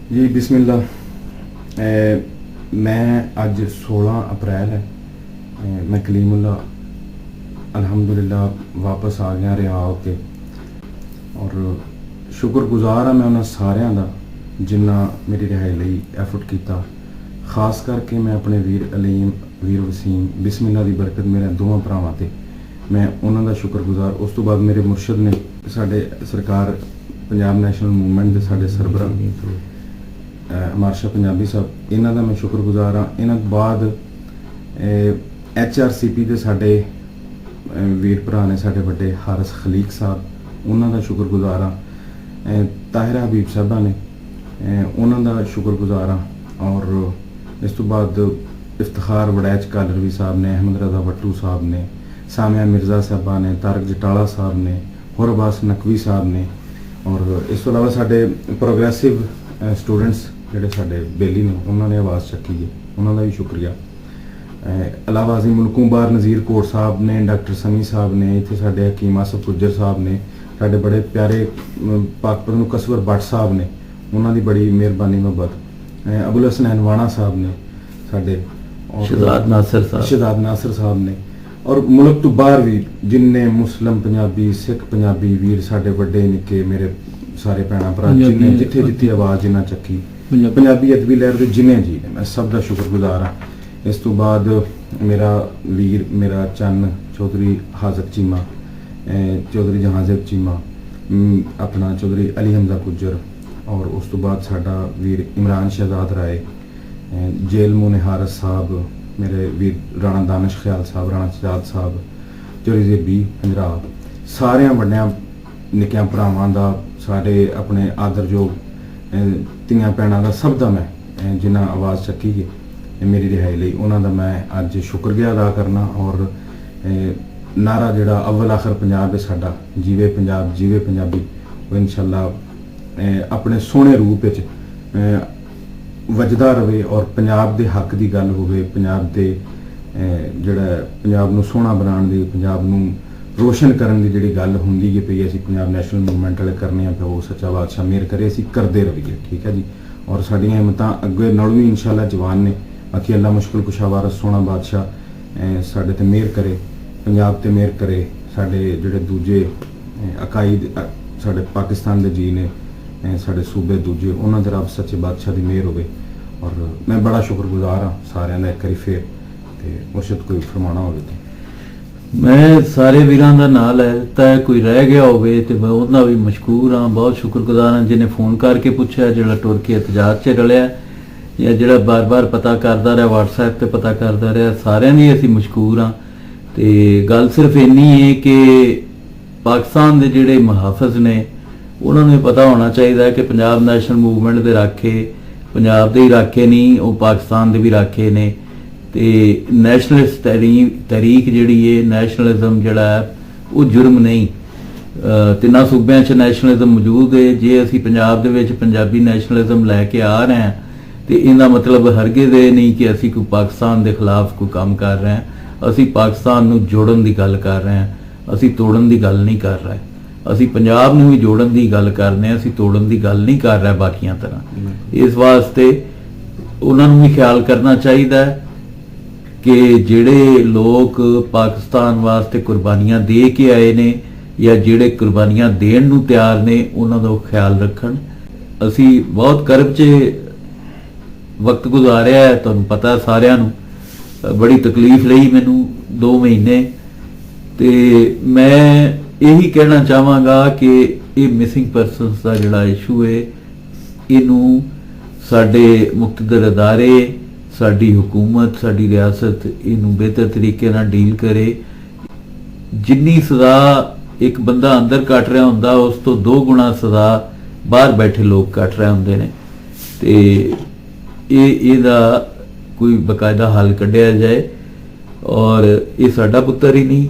जी बिस्मिल्लाह। मैं अज 16 अप्रैल है, मैं कलीमुल्ला अल्हम्दुलिल्लाह वापस आ गया रिहा होके और शुक्रगुजार हाँ मैं उन्होंने सारिਆਂ ਦਾ जिन्ना मेरी रिहाई ਲਈ एफर्ट किया। खास करके मैं अपने वीर अलीम वीर वसीम बिस्मिल्लाह की बरकत मेरे दोवां भरावां ते मैं उन्हों का शुक्रगुजार। उस तो बाद मेरे मुर्शद ने साडे सरकार पंजाब नैशनल मूवमेंट के साडे सरबराह अमर शाह पंजाबी साहब, इन्हों का मैं शुक्रगुजार हाँ। इन्हों तो बाद HRCP के साडे वीर भरा ने साडे बड़े हारिस खलीक साहब, उन्हों का शुक्रगुजार हाँ। ताहिरा हबीब साहबा ने उन्हों का शुक्रगुजार हाँ। और इस तो बाद इफ्तिखार वड़ैच कालरवी साहब ने, अहमद रजा भट्टू साहब ने, सामिया मिर्ज़ा साहबा ने, तारक जटाला साहब ने, होर अब्बास नकवी साहब ने, और इस तो अलावा साडे प्रोग्रेसिव स्टूडेंट्स जोड़े साडे बेली ने उन्होंने आवाज़ चक्की है, उन्होंने भी शुक्रिया। अलावा अजी मुल्कों बार नज़ीर कोट साहब ने, डॉक्टर समी साहब ने, इतने साडे हकीम आसफ गुज्जर साहब ने, साडे बड़े प्यारे पाकपतन कसवर भट्ट साहब ने, उन्होंने बड़ी मेहरबानी मुहब्बत। अबुल हसनैन वाणा साहब ने साडे, और शहजाद नासिर साहब ने, और मुल्क तो बाहर भी जिन्ने मुस्लिम पंजाबी सिख पंजाबी वीर साडे बड़े निके मेरे सारे भैन भरा जिन्हें जिथे जिथे आवाज़ जिन्हें चक्की पंजाबी अदबी लहर के जिन्हें जी ने मैं सब का शुक्रगुजार हाँ। इस तो बाद मेरा वीर मेरा चन्न चौधरी हाजक चीमा, चौधरी जहांजेब चीमा, अपना चौधरी अली हमजा गुज्जर, और उस तो बाद साडा वीर इमरान शहजाद राय, जेल मुनिहारस साहब, मेरे वीर राणा दानिश ख्याल साहब, राणा शहजाद साहब, चौधरी बी पंजाब, सारिया बड़िया निक्किया भरावां दा सारे अपने आदरयोग धियां भैणां दा सब दा मैं जिन्ना आवाज़ चक्की है मेरी रिहाई लई उन्हां दा मैं अज शुक्रिया अदा करना। और नारा जिहड़ा अव्वल आखिर पंजाब है साडा, जीवे पंजाब जीवे पंजाबी, वो इंशाअल्लाह अपने सोहने रूप विच वजदा रहे और पंजाब के हक की गल होवे, पंजाब के जिहड़ा पंजाब नूं सोहना बनाउण दी, पंजाब नूं रोशन करन दी जिहड़ी गल हुंदी है पई असीं पंजाब नैशनल मूवमेंट वाले करने आ, वो सच्चा बादशाह मेहर करे असीं करदे रहीए। ठीक है जी। और साडियां हिम्मतां अगे नालों भी इंशाअल्लाह जवान ने। बाकी अल्लाह मुश्किल कुशा वारस सोहना बादशाह साडे ते मेहर करे, पंजाब ते मेहर करे, साडे जिहड़े दूजे अकाईद साडे पाकिस्तान दे जी ने साडे सूबे दूजे उन्हां दे रब सच्चे बादशाह दी मेहर होवे। और मैं बड़ा शुक्रगुजार हाँ सारिਆਂ ਦਾ एक बारी फिर ते मुर्शद कोई फरमाना होवे तो मैं सारे वीरां दा नाम लै दित्ता है, कोई रह गया होवे ते मैं उन्दा भी मशकूर हाँ, बहुत शुक्रगुजार हाँ जिन्हें फोन करके पूछा, जिहड़ा टुर के एहतजाज च रलिया या जिहड़ा बार बार पता करता रहा व्हाट्सएप पे पता करता रहा, सारिਆਂ दी असीं मशकूर हाँ। ते गल सिर्फ इन्नी है कि पाकिस्तान दे जिहड़े मुहाफिज ने उन्होंने पता होना चाहिए कि पंजाब नैशनल मूवमेंट के राखे पंजाब के ही राखे नहीं, वो पाकिस्तान के भी राखे ने। तो नैशनलिस्ट तहरीक जिहड़ी है, नैशनलिज्म जिहड़ा है वो जुर्म नहीं। तिन्ना सूबे च नैशनलिज्म मौजूद है। जे असी पंजाब दे विच पंजाबी नैशनलिज्म लैके आ रहे हैं तो इहदा मतलब हरगिज़ ये नहीं कि असी कोई पाकिस्तान के खिलाफ कोई काम कर रहे हैं। असी पाकिस्तान नूं जोड़न की गल कर रहे हैं, असी तोड़न की गल नहीं कर रहे। असी पंजाब नूं भी जोड़न की गल करने, असी तोड़न की गल नहीं कर रहे बाकियां तरह। इस वास्ते उन्होंने भी ख्याल करना चाहिए कि जिहड़े लोग पाकिस्तान वास्ते कुर्बानियां दे के आए ने या जिहड़े कुर्बानियां देण नूं तैयार ने उन्हां दा ख्याल रखण। असी बहुत करब च वक्त गुजारिया है, तुहानूं पता सारिਆਂ नूं बड़ी तकलीफ लई मैनूं 2 महीने। ते मैं यही कहना चाहांगा कि ये मिसिंग परसनस का जिहड़ा इशू है इनू साडे मुक्तदर अदारे, साडी हुकूमत, साडी रियासत इनू बेहतर तरीके नाल डील करे। जिन्नी सज़ा एक बंदा अंदर कट रहा हुंदा उस तो 2 गुणा सज़ा बाहर बैठे लोग कट रहे हुंदे ने। ते इहदा कोई बकायदा हल कढ़िया जाए। और ये साडा पुत्तर ही नहीं,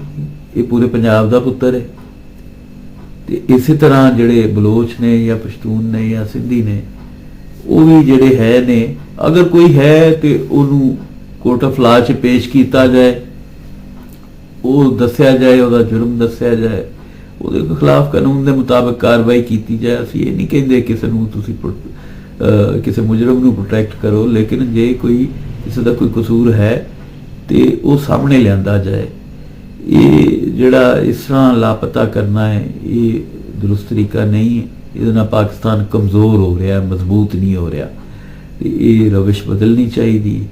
ये पूरे पंजाब का पुत्तर है। तो इस तरह जिहड़े बलोच ने या पश्तून ने या सिंधी ने वो भी जिहड़े है ने, अगर कोई है तो उन्होंने कोर्ट ऑफ लॉ च पेश किया जाए, वो दस्या जाए, वह जुर्म दस्या जाए, वो खिलाफ कानून के मुताबिक कार्रवाई की जाए। असीं ये नहीं कहते किसी नूं तुसीं ਕਿਸੇ ਮੁਜਰਮ ਨੂੰ ਪ੍ਰੋਟੈਕਟ ਕਰੋ, ਲੇਕਿਨ ਜੇ ਕੋਈ ਕਿਸੇ ਦਾ ਕੋਈ ਕਸੂਰ ਹੈ ਤੇ ਉਹ ਸਾਹਮਣੇ ਲਿਆਂਦਾ ਜਾਏ। ਇਹ ਜਿਹੜਾ ਇਸ ਤਰ੍ਹਾਂ ਲਾਪਤਾ ਕਰਨਾ ਹੈ, ਇਹ ਦਰੁਸਤ ਤਰੀਕਾ ਨਹੀਂ ਹੈ। ਇਹਦੇ ਨਾਲ ਪਾਕਿਸਤਾਨ ਕਮਜ਼ੋਰ ਹੋ ਰਿਹਾ, ਮਜ਼ਬੂਤ ਨਹੀਂ ਹੋ ਰਿਹਾ। ਤੇ ਇਹ ਰਵਿਸ਼ ਬਦਲਣੀ ਚਾਹੀਦੀ।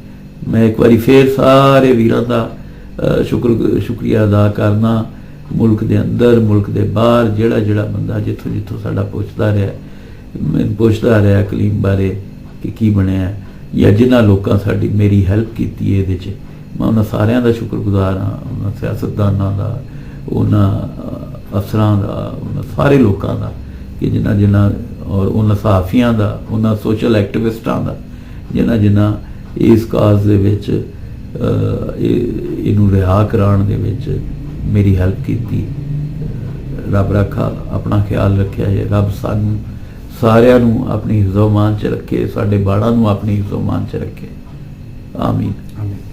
ਮੈਂ ਇੱਕ ਵਾਰੀ ਫੇਰ ਸਾਰੇ ਵੀਰਾਂ ਦਾ ਸ਼ੁਕਰੀਆ ਅਦਾ ਕਰਨਾ, ਮੁਲਕ ਦੇ ਅੰਦਰ ਮੁਲਕ ਦੇ ਬਾਹਰ ਜਿਹੜਾ ਬੰਦਾ ਜਿੱਥੋਂ ਸਾਡਾ ਪੁੱਛਦਾ ਰਿਹਾ ਕਲੀਮ ਬਾਰੇ ਕਿ ਕੀ ਬਣਿਆ, ਜਾਂ ਜਿਨ੍ਹਾਂ ਲੋਕਾਂ ਸਾਡੀ ਮੇਰੀ ਹੈਲਪ ਕੀਤੀ ਇਹਦੇ 'ਚ, ਮੈਂ ਉਹਨਾਂ ਸਾਰਿਆਂ ਦਾ ਸ਼ੁਕਰਗੁਜ਼ਾਰ ਹਾਂ। ਉਹਨਾਂ ਸਿਆਸਤਦਾਨਾਂ ਦਾ, ਉਹਨਾਂ ਅਫਸਰਾਂ ਦਾ, ਉਹਨਾਂ ਸਾਰੇ ਲੋਕਾਂ ਦਾ ਕਿ ਜਿਨ੍ਹਾਂ ਔਰ ਉਹਨਾਂ ਸਹਾਫੀਆਂ ਦਾ, ਉਹਨਾਂ ਸੋਸ਼ਲ ਐਕਟਿਵਿਸਟਾਂ ਦਾ ਜਿਨ੍ਹਾਂ ਇਸ ਕਾਜ਼ ਦੇ ਵਿੱਚ ਇਹਨੂੰ ਰਿਹਾ ਕਰਾਉਣ ਦੇ ਵਿੱਚ ਮੇਰੀ ਹੈਲਪ ਕੀਤੀ। ਰੱਬ ਰੱਖਾ, ਆਪਣਾ ਖਿਆਲ ਰੱਖਿਆ ਜੇ। ਰੱਬ ਸਾਨੂੰ ਸਾਰਿਆਂ ਨੂੰ ਆਪਣੀ ਹਿਫ਼ਜ਼ੋ-ਮਾਨ 'ਚ ਰੱਖੇ, ਸਾਡੇ ਬਾੜਾਂ ਨੂੰ ਆਪਣੀ ਹਿਫ਼ਜ਼ੋ-ਮਾਨ 'ਚ ਰੱਖੇ। ਆਮੀਨ।